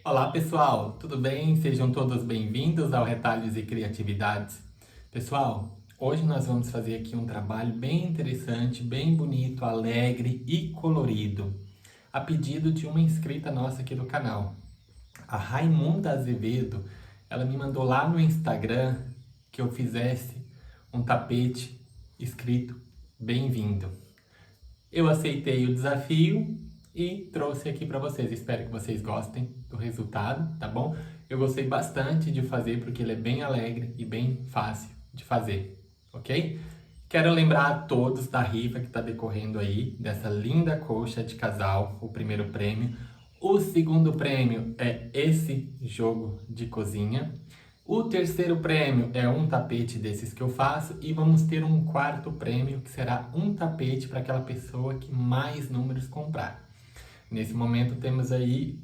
Olá pessoal, tudo bem? Sejam todos bem-vindos ao Retalhos e Criatividades. Pessoal, hoje nós vamos fazer aqui um trabalho bem interessante, bem bonito, alegre e colorido, a pedido de uma inscrita nossa aqui do canal. A Raimunda Azevedo, ela me mandou lá no Instagram que eu fizesse um tapete escrito Bem-vindo. Eu aceitei o desafio e trouxe aqui para vocês. Espero que vocês gostem do resultado, tá bom? Eu gostei bastante de fazer porque ele é bem alegre e bem fácil de fazer, ok? Quero lembrar a todos da rifa que está decorrendo aí, dessa linda colcha de casal, o primeiro prêmio. O segundo prêmio é esse jogo de cozinha. O terceiro prêmio é um tapete desses que eu faço e vamos ter um quarto prêmio que será um tapete para aquela pessoa que mais números comprar. Nesse momento temos aí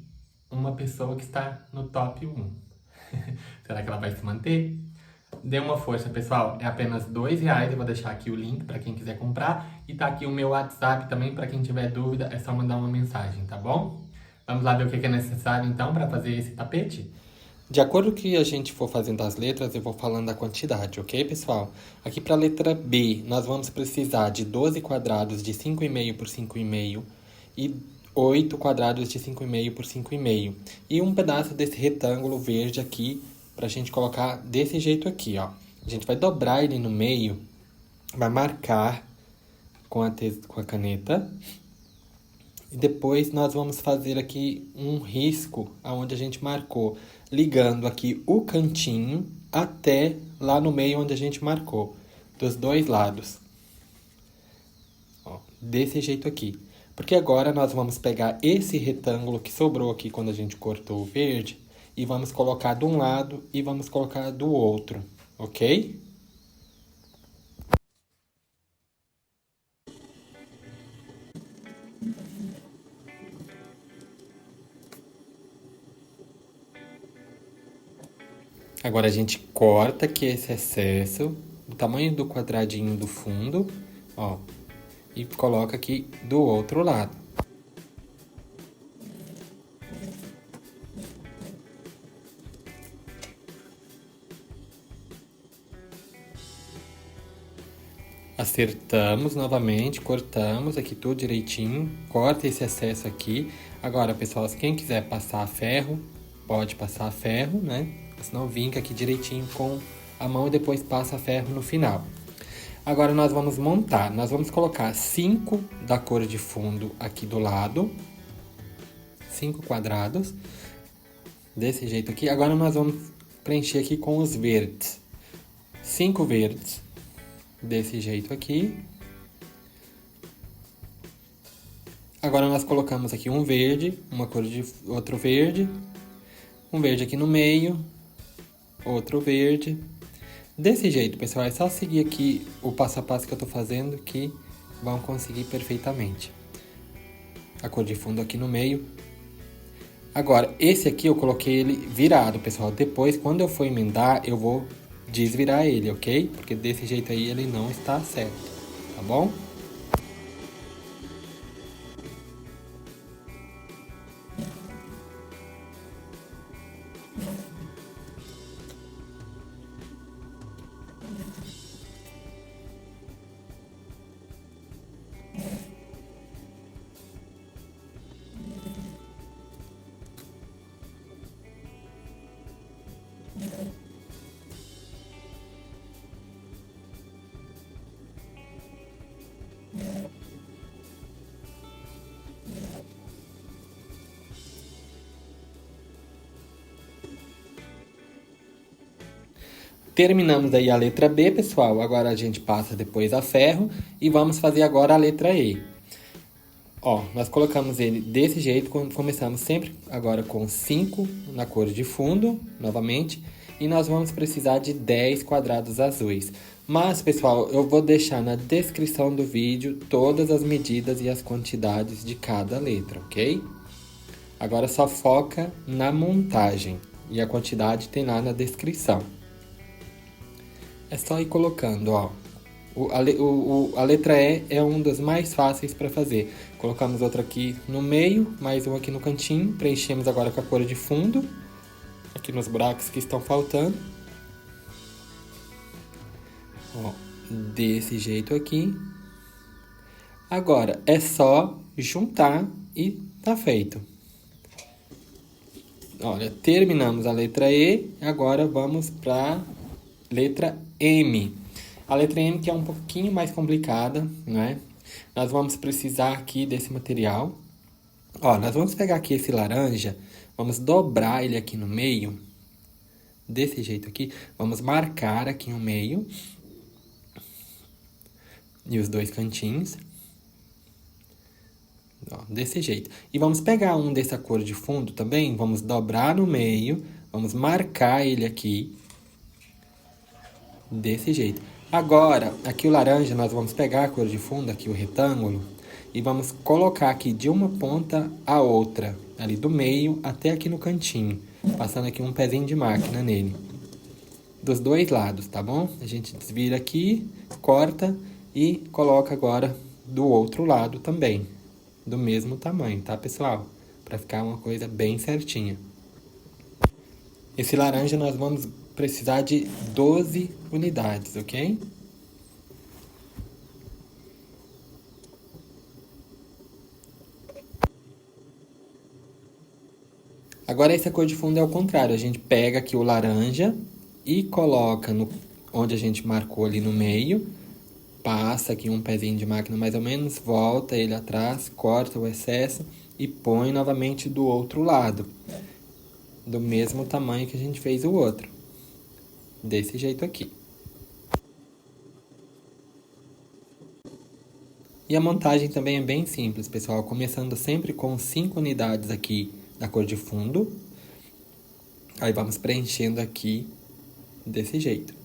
uma pessoa que está no top 1. Será que ela vai se manter? Dê uma força, pessoal. É apenas R$2. Eu vou deixar aqui o link para quem quiser comprar. E tá aqui o meu WhatsApp também, para quem tiver dúvida, é só mandar uma mensagem, tá bom? Vamos lá ver o que é necessário então para fazer esse tapete? De acordo com o que a gente for fazendo as letras, eu vou falando a quantidade, ok, pessoal? Aqui para a letra B, nós vamos precisar de 12 quadrados de 5,5 por 5,5 e 8 quadrados de 5,5 por 5,5. E um pedaço desse retângulo verde aqui, para a gente colocar desse jeito aqui, ó. A gente vai dobrar ele no meio, vai marcar com a caneta. E depois nós vamos fazer aqui um risco aonde a gente marcou, ligando aqui o cantinho até lá no meio onde a gente marcou, dos dois lados. Ó, desse jeito aqui. Porque agora nós vamos pegar esse retângulo que sobrou aqui quando a gente cortou o verde e vamos colocar de um lado e vamos colocar do outro, ok? Agora a gente corta aqui esse excesso, do tamanho do quadradinho do fundo, ó, e coloca aqui do outro lado. Acertamos novamente, cortamos aqui tudo direitinho, corta esse excesso aqui. Agora, pessoal, se quem quiser passar ferro, pode passar ferro, né? Senão vinca aqui direitinho com a mão e depois passa ferro no final. Agora nós vamos montar, nós vamos colocar 5 da cor de fundo aqui do lado, 5 quadrados, desse jeito aqui. Agora nós vamos preencher aqui com os verdes, 5 verdes, desse jeito aqui. Agora nós colocamos aqui um verde, uma cor de outro verde, um verde aqui no meio, outro verde. Desse jeito, pessoal, é só seguir aqui o passo a passo que eu tô fazendo que vão conseguir perfeitamente. A cor de fundo aqui no meio. Agora, esse aqui eu coloquei ele virado, pessoal. Depois, quando eu for emendar, eu vou desvirar ele, ok? Porque desse jeito aí ele não está certo, tá bom? Terminamos aí a letra B, pessoal. Agora a gente passa depois a ferro e vamos fazer agora a letra E. Ó, nós colocamos ele desse jeito, começamos sempre agora com 5 na cor de fundo, novamente. E nós vamos precisar de 10 quadrados azuis. Mas, pessoal, eu vou deixar na descrição do vídeo todas as medidas e as quantidades de cada letra, ok? Agora só foca na montagem e a quantidade tem lá na descrição. É só ir colocando, ó, A letra E é um dos mais fáceis para fazer. Colocamos outro aqui no meio, mais um aqui no cantinho. Preenchemos agora com a cor de fundo, aqui nos buracos que estão faltando. Ó, desse jeito aqui. Agora é só juntar e tá feito. Olha, terminamos a letra E, agora vamos para letra M. A letra M que é um pouquinho mais complicada, né? Nós vamos precisar aqui desse material. Ó, nós vamos pegar aqui esse laranja, vamos dobrar ele aqui no meio, desse jeito aqui. Vamos marcar aqui no meio e os dois cantinhos. Ó, desse jeito. E vamos pegar um dessa cor de fundo também, vamos dobrar no meio, vamos marcar ele aqui, desse jeito. Agora, aqui o laranja, nós vamos pegar a cor de fundo, aqui o retângulo, e vamos colocar aqui de uma ponta a outra, ali do meio até aqui no cantinho, passando aqui um pezinho de máquina nele. Dos dois lados, tá bom? A gente desvira aqui, corta e coloca agora do outro lado também, do mesmo tamanho, tá, pessoal? Para ficar uma coisa bem certinha. Esse laranja nós vamos precisar de 12 unidades, ok? Agora essa cor de fundo é o contrário, a gente pega aqui o laranja e coloca no, onde a gente marcou ali no meio, passa aqui um pezinho de máquina mais ou menos, volta ele atrás, corta o excesso e põe novamente do outro lado, do mesmo tamanho que a gente fez o outro, desse jeito aqui. E a montagem também é bem simples, pessoal, começando sempre com 5 unidades aqui da cor de fundo. Aí vamos preenchendo aqui desse jeito.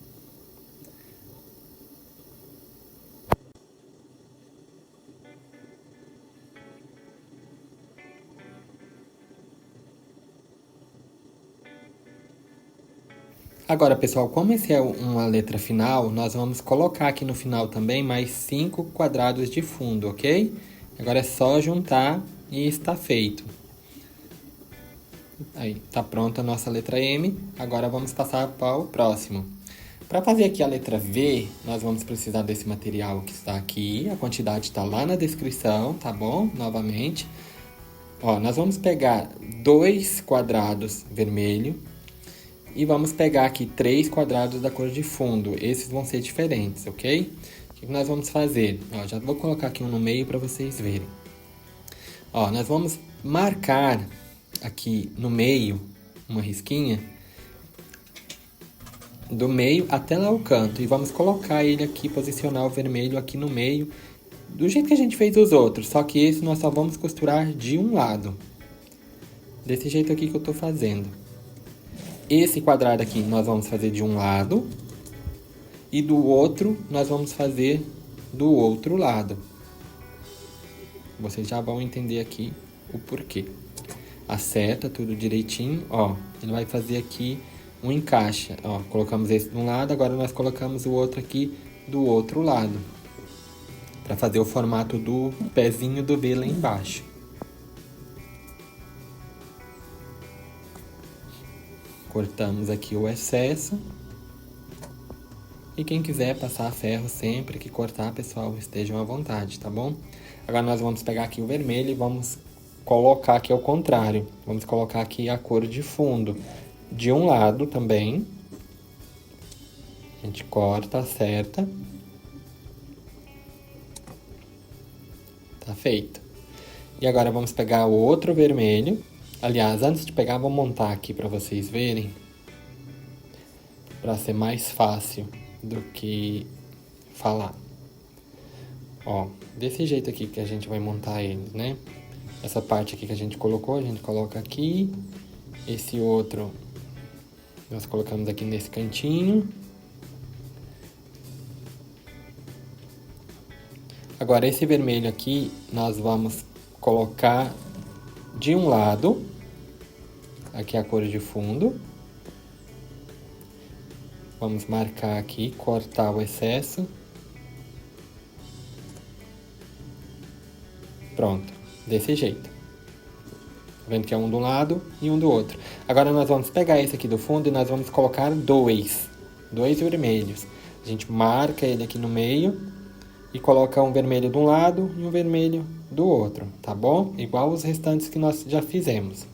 Agora, pessoal, como esse é uma letra final, nós vamos colocar aqui no final também mais 5 quadrados de fundo, ok? Agora é só juntar e está feito. Aí, tá pronta a nossa letra M. Agora vamos passar para o próximo. Para fazer aqui a letra V, nós vamos precisar desse material que está aqui. A quantidade está lá na descrição, tá bom? Novamente. Ó, nós vamos pegar 2 quadrados vermelho. E vamos pegar aqui 3 quadrados da cor de fundo. Esses vão ser diferentes, ok? O que nós vamos fazer? Ó, já vou colocar aqui um no meio para vocês verem. Ó, nós vamos marcar aqui no meio uma risquinha. Do meio até lá o canto. E vamos colocar ele aqui, posicionar o vermelho aqui no meio. Do jeito que a gente fez os outros. Só que esse nós só vamos costurar de um lado. Desse jeito aqui que eu tô fazendo. Esse quadrado aqui nós vamos fazer de um lado e do outro nós vamos fazer do outro lado. Vocês já vão entender aqui o porquê. Acerta tudo direitinho, ó. Ele vai fazer aqui um encaixe, ó. Colocamos esse de um lado, agora nós colocamos o outro aqui do outro lado. Para fazer o formato do pezinho do V lá embaixo. Cortamos aqui o excesso. E quem quiser passar ferro sempre que cortar, pessoal, estejam à vontade, tá bom? Agora nós vamos pegar aqui o vermelho e vamos colocar aqui ao contrário. Vamos colocar aqui a cor de fundo de um lado também. A gente corta, acerta. Tá feito. E agora vamos pegar o outro vermelho. Aliás, antes de pegar, vou montar aqui para vocês verem. Para ser mais fácil do que falar. Ó, desse jeito aqui que a gente vai montar eles, né? Essa parte aqui que a gente colocou, a gente coloca aqui. Esse outro, nós colocamos aqui nesse cantinho. Agora, esse vermelho aqui, nós vamos colocar de um lado, aqui é a cor de fundo. Vamos marcar aqui, cortar o excesso. Pronto, desse jeito. Tá vendo que é um de um lado e um do outro. Agora nós vamos pegar esse aqui do fundo e nós vamos colocar dois vermelhos. A gente marca ele aqui no meio e coloca um vermelho de um lado e um vermelho do outro, tá bom? Igual os restantes que nós já fizemos.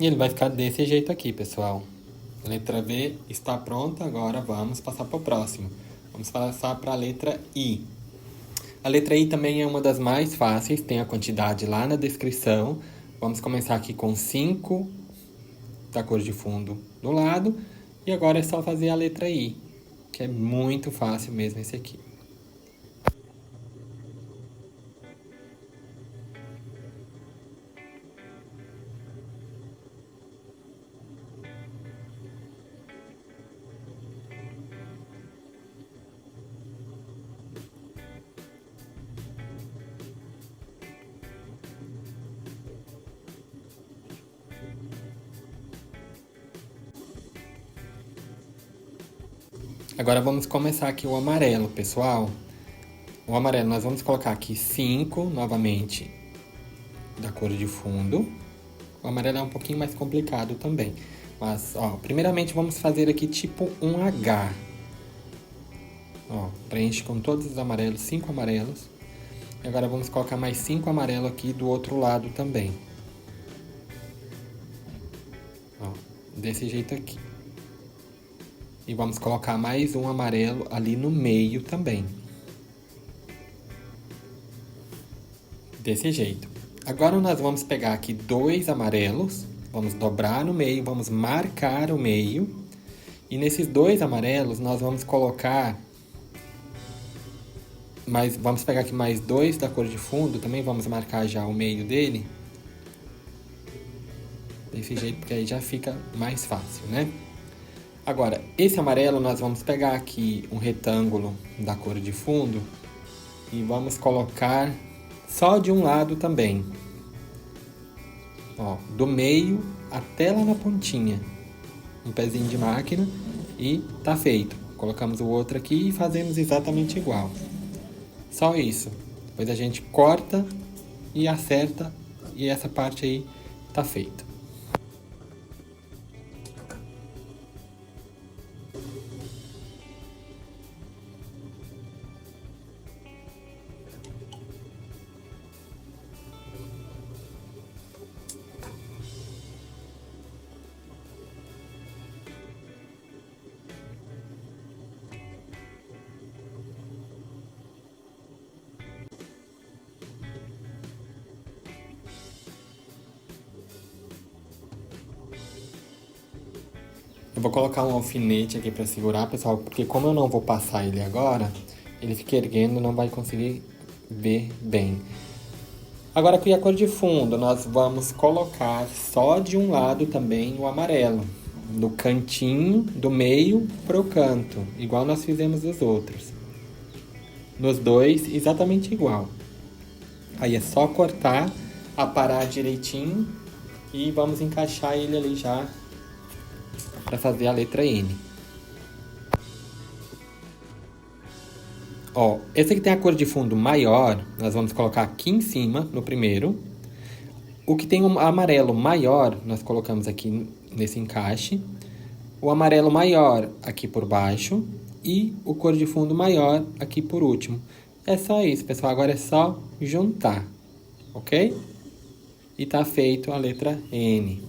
E ele vai ficar desse jeito aqui, pessoal. A letra V está pronta, agora vamos passar para o próximo. Vamos passar para a letra I. A letra I também é uma das mais fáceis, tem a quantidade lá na descrição. Vamos começar aqui com 5 da cor de fundo do lado. E agora é só fazer a letra I, que é muito fácil mesmo esse aqui. Agora vamos começar aqui o amarelo, pessoal. O amarelo nós vamos colocar aqui 5 novamente da cor de fundo. O amarelo é um pouquinho mais complicado também. Mas, ó, primeiramente vamos fazer aqui tipo um H. Ó, preenche com todos os amarelos, 5 amarelos. E agora vamos colocar mais 5 amarelos aqui do outro lado também. Ó, desse jeito aqui. E vamos colocar mais um amarelo ali no meio também. Desse jeito. Agora nós vamos pegar aqui 2 amarelos, vamos dobrar no meio, vamos marcar o meio. E nesses 2 amarelos nós vamos colocar... vamos pegar aqui mais 2 da cor de fundo, também vamos marcar já o meio dele. Desse jeito, porque aí já fica mais fácil, né? Agora, esse amarelo nós vamos pegar aqui um retângulo da cor de fundo e vamos colocar só de um lado também. Ó, do meio até lá na pontinha. Um pezinho de máquina e tá feito. Colocamos o outro aqui e fazemos exatamente igual. Só isso. Depois a gente corta e acerta e essa parte aí tá feita. Eu vou colocar um alfinete aqui para segurar, pessoal, porque como eu não vou passar ele agora, ele fica erguendo e não vai conseguir ver bem. Agora aqui a cor de fundo, nós vamos colocar só de um lado também o amarelo. Do cantinho, do meio pro canto, igual nós fizemos os outros. Nos dois, exatamente igual. Aí é só cortar, aparar direitinho e vamos encaixar ele ali já para fazer a letra N. Ó, esse aqui tem a cor de fundo maior, nós vamos colocar aqui em cima, no primeiro. O que tem um amarelo maior, nós colocamos aqui nesse encaixe. o amarelo maior aqui por baixo e o cor de fundo maior aqui por último. É só isso, pessoal. Agora é só juntar, ok? E tá feito a letra N.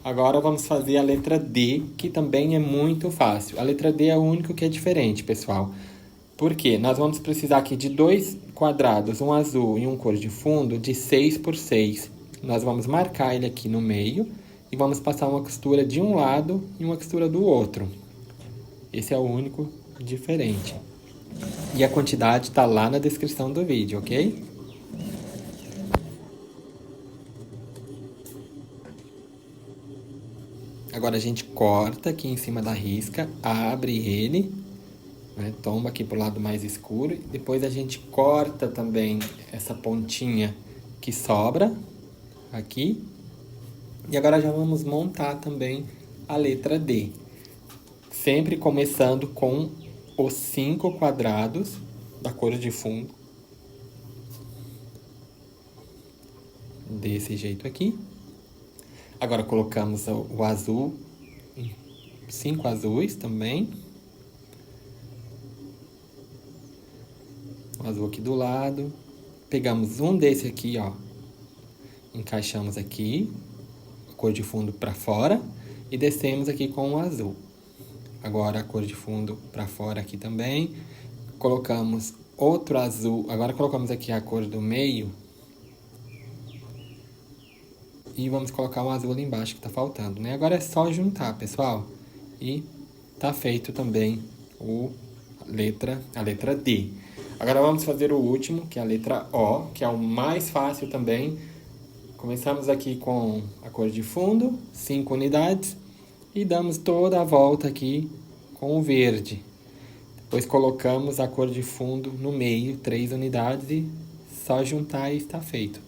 Agora vamos fazer a letra D, que também é muito fácil. A letra D é o único que é diferente, pessoal. Por quê? Nós vamos precisar aqui de 2 quadrados, um azul e um cor de fundo, de 6 por 6. Nós vamos marcar ele aqui no meio e vamos passar uma costura de um lado e uma costura do outro. Esse é o único diferente. E a quantidade está lá na descrição do vídeo, ok? Agora a gente corta aqui em cima da risca, abre ele, né? Tomba aqui pro lado mais escuro. E depois a gente corta também essa pontinha que sobra aqui. E agora já vamos montar também a letra D. Sempre começando com os 5 quadrados da cor de fundo. Desse jeito aqui. Agora colocamos o azul, 5 azuis também. O azul aqui do lado. Pegamos um desse aqui, ó. Encaixamos aqui, a cor de fundo para fora. E descemos aqui com o azul. Agora a cor de fundo para fora aqui também. Colocamos outro azul. Agora colocamos aqui a cor do meio. E vamos colocar um azul ali embaixo que tá faltando, né? Agora é só juntar, pessoal. E tá feito também a letra D. Agora vamos fazer o último, que é a letra O, que é o mais fácil também. Começamos aqui com a cor de fundo, 5 unidades. E damos toda a volta aqui com o verde. Depois colocamos a cor de fundo no meio, 3 unidades. E só juntar e está feito.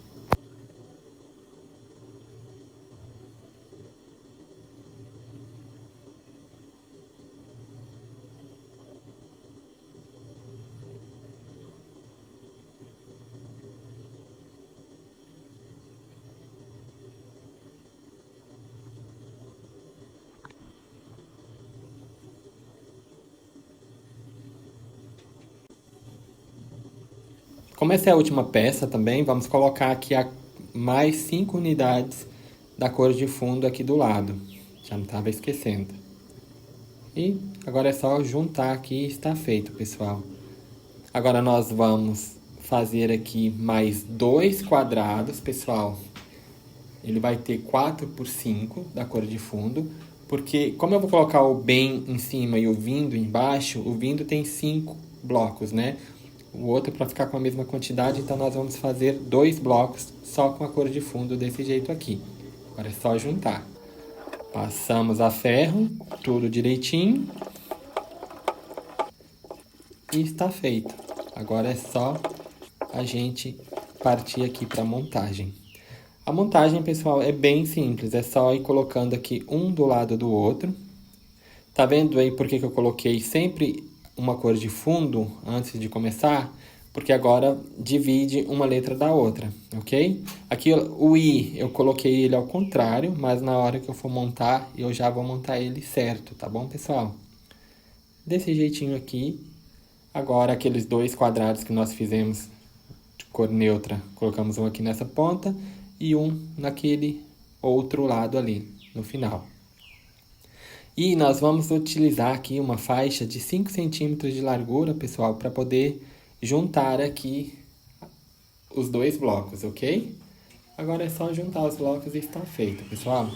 Como essa é a última peça também, vamos colocar aqui mais 5 unidades da cor de fundo aqui do lado. Já não estava esquecendo. E agora é só juntar aqui e está feito, pessoal. Agora nós vamos fazer aqui mais 2 quadrados, pessoal. Ele vai ter 4 por 5 da cor de fundo. Porque como eu vou colocar o bem em cima e o vindo embaixo, o vindo tem 5 blocos, né? O outro para ficar com a mesma quantidade, então nós vamos fazer 2 blocos só com a cor de fundo desse jeito aqui. Agora é só juntar. Passamos a ferro, tudo direitinho. E está feito. Agora é só a gente partir aqui para a montagem. A montagem, pessoal, é bem simples. É só ir colocando aqui um do lado do outro. Tá vendo aí por que eu coloquei sempre uma cor de fundo antes de começar? Porque agora divide uma letra da outra, ok? Aqui o I eu coloquei ele ao contrário, mas na hora que eu for montar, eu já vou montar ele certo, tá bom, pessoal? Desse jeitinho aqui. Agora aqueles 2 quadrados que nós fizemos de cor neutra, colocamos um aqui nessa ponta e um naquele outro lado ali, no final. E nós vamos utilizar aqui uma faixa de 5 centímetros de largura, pessoal, para poder juntar aqui os 2 blocos, ok? Agora é só juntar os blocos e está feito, pessoal.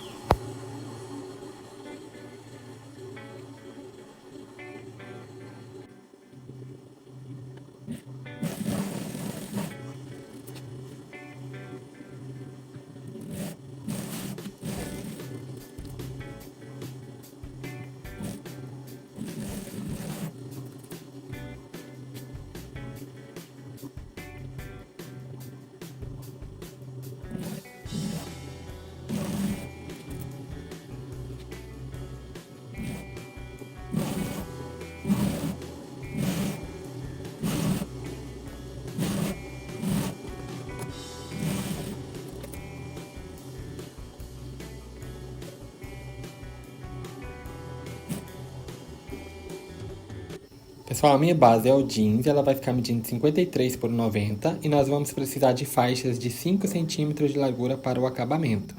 Pessoal, a minha base é o jeans, ela vai ficar medindo 53 por 90 e nós vamos precisar de faixas de 5 centímetros de largura para o acabamento.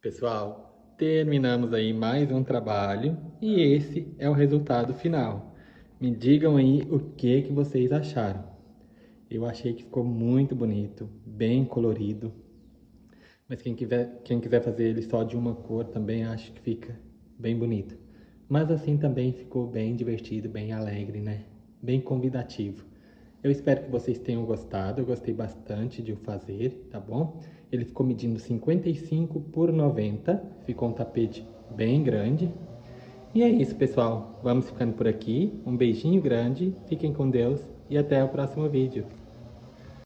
Pessoal, terminamos aí mais um trabalho e esse é o resultado final. Me digam aí o que vocês acharam. Eu achei que ficou muito bonito, bem colorido. Mas quem quiser fazer ele só de uma cor também acho que fica bem bonito. Mas assim também ficou bem divertido, bem alegre, né? Bem convidativo. Eu espero que vocês tenham gostado, eu gostei bastante de o fazer, tá bom? Ele ficou medindo 55 por 90, ficou um tapete bem grande. E é isso, pessoal. Vamos ficando por aqui. Um beijinho grande, fiquem com Deus e até o próximo vídeo.